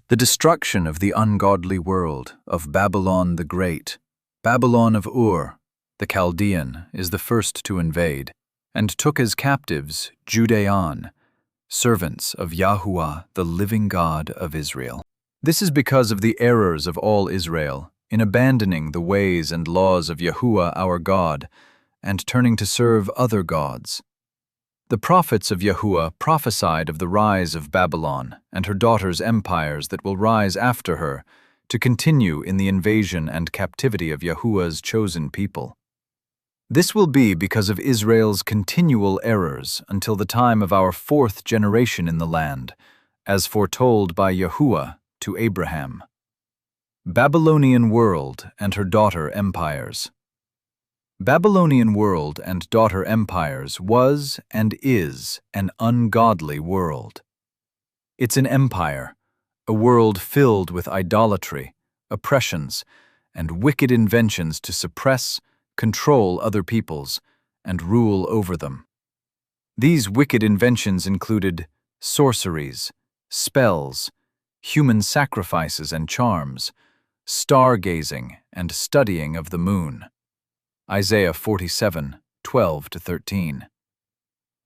The destruction of the ungodly world of Babylon the Great. Babylon of Ur, the Chaldean, is the first to invade, and took as captives Judean, servants of Yahuwah, the living God of Israel. This is because of the errors of all Israel, in abandoning the ways and laws of Yahuwah our God, and turning to serve other gods. The prophets of Yahuwah prophesied of the rise of Babylon and her daughters' empires that will rise after her, to continue in the invasion and captivity of Yahuwah's chosen people. This will be because of Israel's continual errors until the time of our fourth generation in the land, as foretold by Yahuwah to Abraham. Babylonian world and her daughter empires. Babylonian world and daughter empires was and is an ungodly world. It's an empire, a world filled with idolatry, oppressions, and wicked inventions to suppress, control other peoples, and rule over them. These wicked inventions included sorceries, spells, human sacrifices and charms, stargazing, and studying of the moon. Isaiah 47:12-13.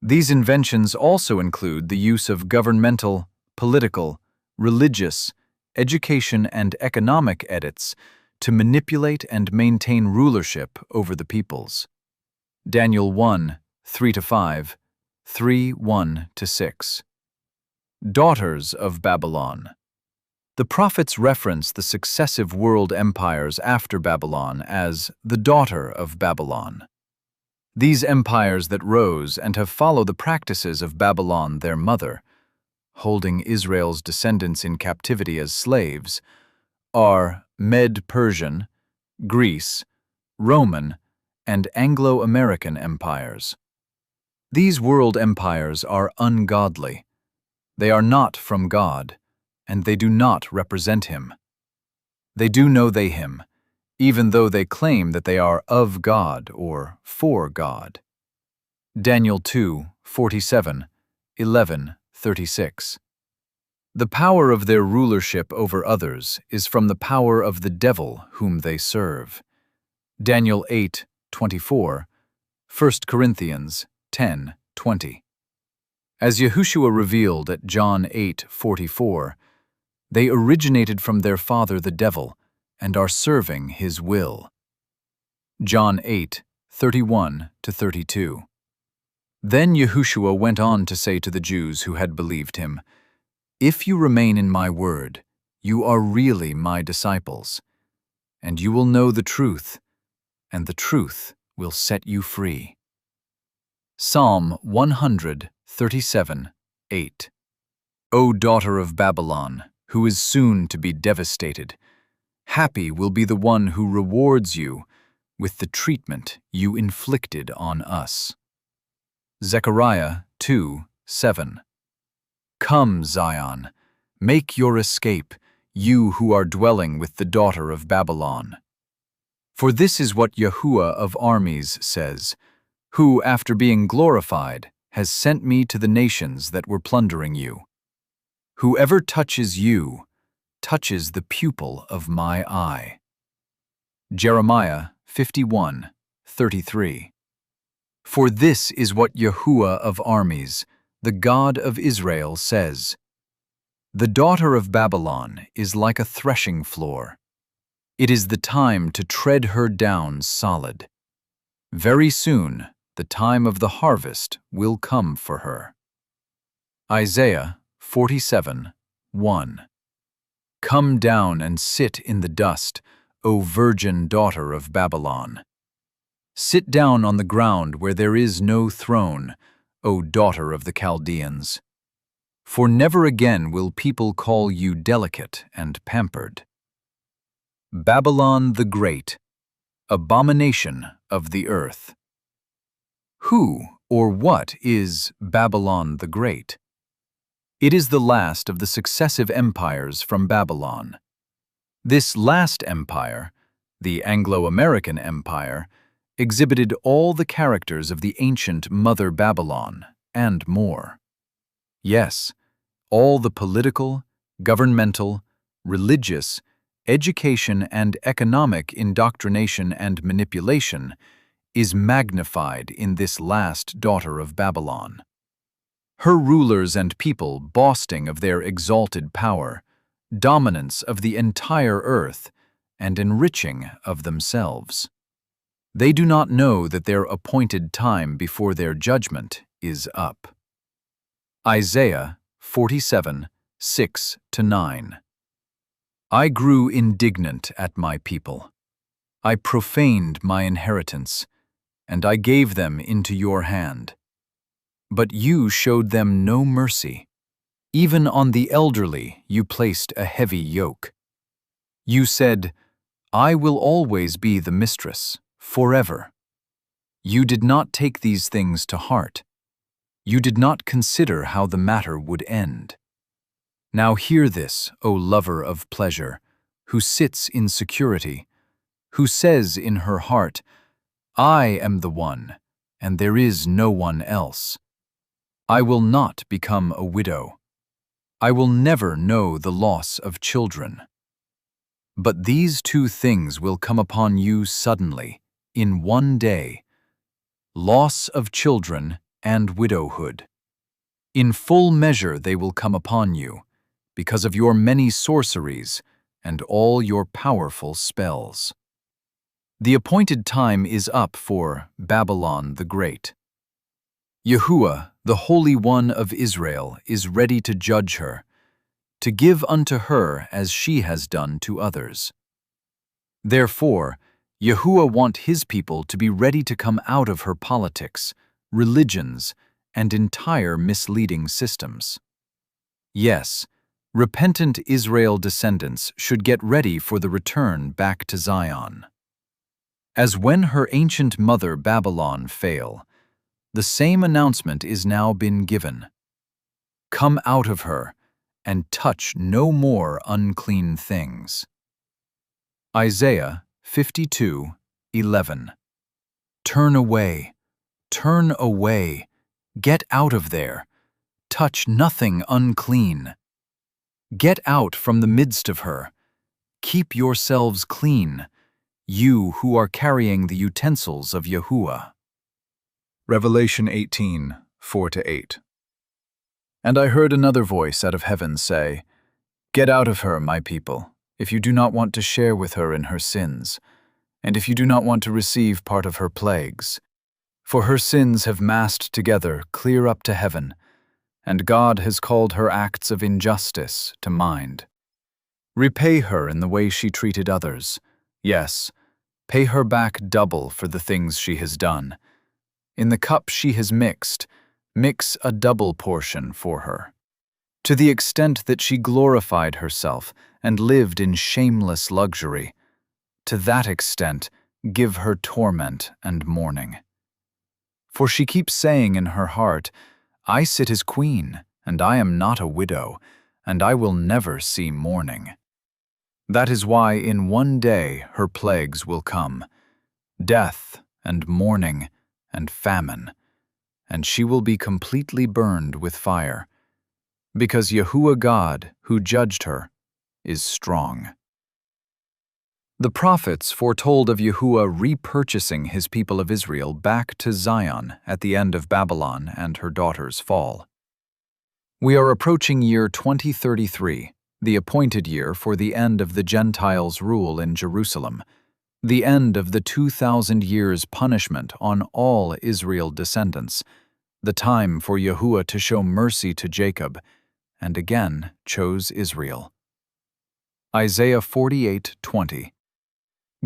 These inventions also include the use of governmental, political, religious, education, and economic edicts to manipulate and maintain rulership over the peoples. Daniel 1:3-5, 3:1-6. Daughters of Babylon. The prophets reference the successive world empires after Babylon as the daughter of Babylon. These empires that rose and have followed the practices of Babylon their mother, holding Israel's descendants in captivity as slaves, are Medo-Persian, Greece, Roman, and Anglo-American empires. These world empires are ungodly. They are not from God, and they do not represent Him. They do know they Him, even though they claim that they are of God or for God. Daniel 2:47, 11:36. The power of their rulership over others is from the power of the devil whom they serve. Daniel 8:24, 1 Corinthians 10:20. As Yahushua revealed at John 8:44, they originated from their father the devil and are serving his will. John 8:31-32. Then Yahushua went on to say to the Jews who had believed him, "If you remain in my word, you are really my disciples, and you will know the truth, and the truth will set you free." Psalm 137:8. O daughter of Babylon, who is soon to be devastated, happy will be the one who rewards you with the treatment you inflicted on us. Zechariah 2:7. Come, Zion, make your escape, you who are dwelling with the daughter of Babylon. For this is what Yahuwah of armies says, who, after being glorified, has sent me to the nations that were plundering you. Whoever touches you touches the pupil of my eye. Jeremiah 51:33. For this is what Yahuwah of armies, the God of Israel, says, the daughter of Babylon is like a threshing floor. It is the time to tread her down solid. Very soon the time of the harvest will come for her. Isaiah 47:1. Come down and sit in the dust, O virgin daughter of Babylon. Sit down on the ground where there is no throne, O daughter of the Chaldeans. For never again will people call you delicate and pampered. Babylon the Great, abomination of the earth. Who or what is Babylon the Great? It is the last of the successive empires from Babylon. This last empire, the Anglo-American Empire, exhibited all the characters of the ancient Mother Babylon and more. Yes, all the political, governmental, religious, education and economic indoctrination and manipulation is magnified in this last daughter of Babylon. Her rulers and people boasting of their exalted power, dominance of the entire earth, and enriching of themselves. They do not know that their appointed time before their judgment is up. Isaiah 47, 6-9. I grew indignant at my people. I profaned my inheritance, and I gave them into your hand. But you showed them no mercy. Even on the elderly you placed a heavy yoke. You said, I will always be the mistress, forever. You did not take these things to heart. You did not consider how the matter would end. Now hear this, O lover of pleasure, who sits in security, who says in her heart, I am the one, and there is no one else. I will not become a widow. I will never know the loss of children. But these two things will come upon you suddenly, in one day: loss of children and widowhood. In full measure they will come upon you, because of your many sorceries and all your powerful spells. The appointed time is up for Babylon the Great. Yahuwah, the Holy One of Israel, is ready to judge her, to give unto her as she has done to others. Therefore, Yahuwah wants his people to be ready to come out of her politics, religions, and entire misleading systems. Yes, repentant Israel descendants should get ready for the return back to Zion. As when her ancient mother Babylon fell, the same announcement is now been given. Come out of her, and touch no more unclean things. Isaiah 52:11. Turn away, get out of there, touch nothing unclean. Get out from the midst of her, keep yourselves clean, you who are carrying the utensils of Yahuwah. Revelation 18:4-8. And I heard another voice out of heaven say, Get out of her, my people, if you do not want to share with her in her sins, and if you do not want to receive part of her plagues. For her sins have massed together clear up to heaven, and God has called her acts of injustice to mind. Repay her in the way she treated others. Yes, pay her back double for the things she has done. In the cup she has mix a double portion for her. To the extent that she glorified herself and lived in shameless luxury, to that extent give her torment and mourning. For she keeps saying in her heart, I sit as queen, and I am not a widow, and I will never see mourning. That is why in one day her plagues will come, death and mourning and famine, and she will be completely burned with fire, because Yahuwah God, who judged her, is strong. The prophets foretold of Yahuwah repurchasing his people of Israel back to Zion at the end of Babylon and her daughter's fall. We are approaching year 2033, the appointed year for the end of the Gentiles' rule in Jerusalem, the end of the 2,000 years' punishment on all Israel descendants, the time for Yahuwah to show mercy to Jacob, and again chose Israel. Isaiah 48:20.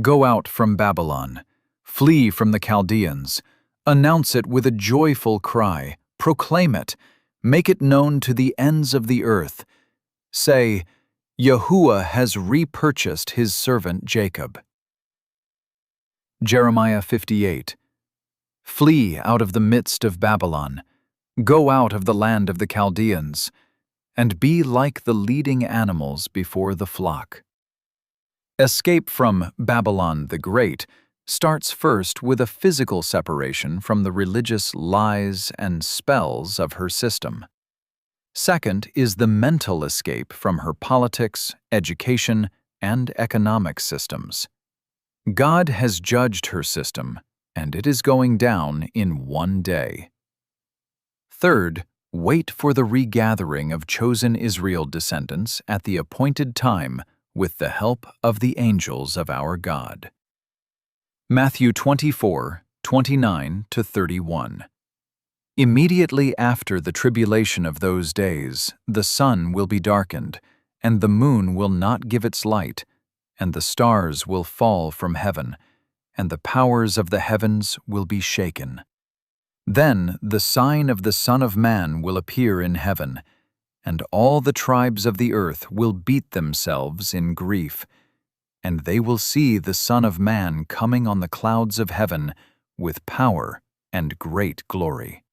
Go out from Babylon, flee from the Chaldeans, announce it with a joyful cry, proclaim it, make it known to the ends of the earth. Say, Yahuwah has repurchased his servant Jacob. Jeremiah 58. Flee out of the midst of Babylon, go out of the land of the Chaldeans, and be like the leading animals before the flock. Escape from Babylon the Great starts first with a physical separation from the religious lies and spells of her system. Second is the mental escape from her politics, education, and economic systems. God has judged her system, and it is going down in one day. Third, wait for the regathering of chosen Israel descendants at the appointed time with the help of the angels of our God. Matthew 24:29-31. Immediately after the tribulation of those days, the sun will be darkened, and the moon will not give its light, and the stars will fall from heaven, and the powers of the heavens will be shaken. Then the sign of the Son of Man will appear in heaven, and all the tribes of the earth will beat themselves in grief, and they will see the Son of Man coming on the clouds of heaven with power and great glory.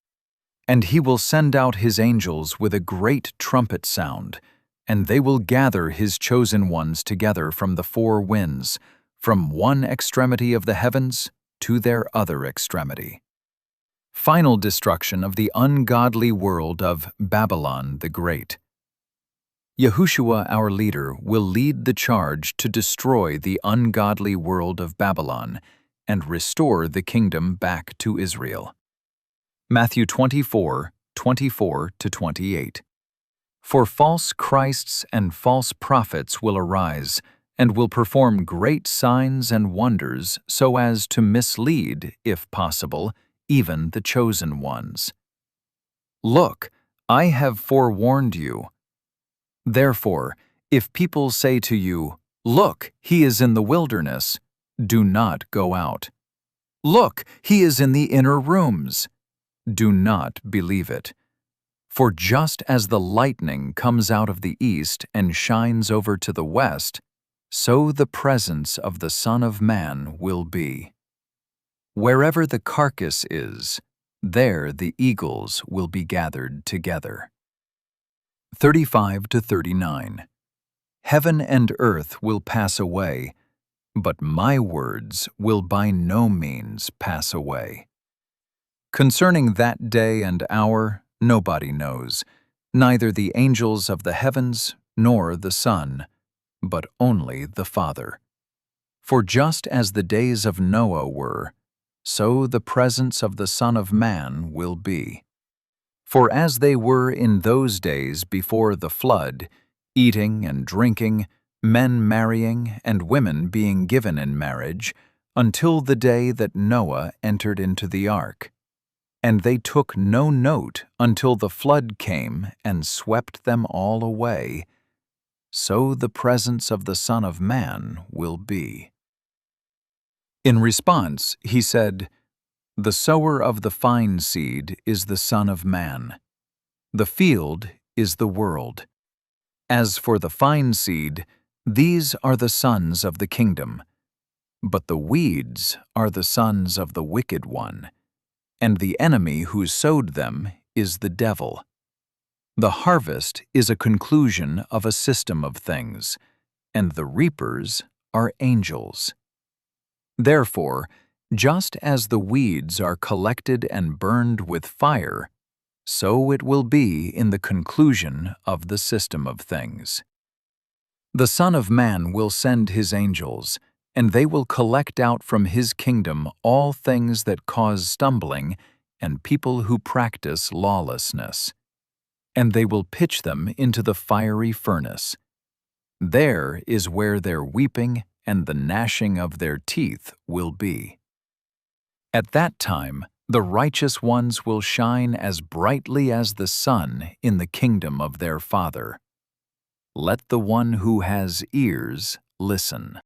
And he will send out his angels with a great trumpet sound, and they will gather his chosen ones together from the four winds, from one extremity of the heavens to their other extremity. Final destruction of the ungodly world of Babylon the Great. Yahushua, our leader, will lead the charge to destroy the ungodly world of Babylon and restore the kingdom back to Israel. Matthew 24:24-28. For false Christs and false prophets will arise, and will perform great signs and wonders so as to mislead, if possible, even the chosen ones. Look, I have forewarned you. Therefore, if people say to you, "Look, he is in the wilderness," do not go out. "Look, he is in the inner rooms," do not believe it. For just as the lightning comes out of the east and shines over to the west, so the presence of the Son of Man will be. Wherever the carcass is, there the eagles will be gathered together. 35-39. Heaven and earth will pass away, but my words will by no means pass away. Concerning that day and hour, nobody knows, neither the angels of the heavens nor the Son, but only the Father. For just as the days of Noah were, so the presence of the Son of Man will be. For as they were in those days before the flood, eating and drinking, men marrying, and women being given in marriage, until the day that Noah entered into the ark. And they took no note until the flood came and swept them all away, so the presence of the Son of Man will be. In response, he said, "The sower of the fine seed is the Son of Man. The field is the world. As for the fine seed, these are the sons of the kingdom. But the weeds are the sons of the wicked one, and the enemy who sowed them is the devil. The harvest is a conclusion of a system of things, and the reapers are angels. Therefore, just as the weeds are collected and burned with fire, so it will be in the conclusion of the system of things. The Son of Man will send his angels, and they will collect out from his kingdom all things that cause stumbling and people who practice lawlessness. And they will pitch them into the fiery furnace. There is where their weeping and the gnashing of their teeth will be. At that time, the righteous ones will shine as brightly as the sun in the kingdom of their Father. Let the one who has ears listen.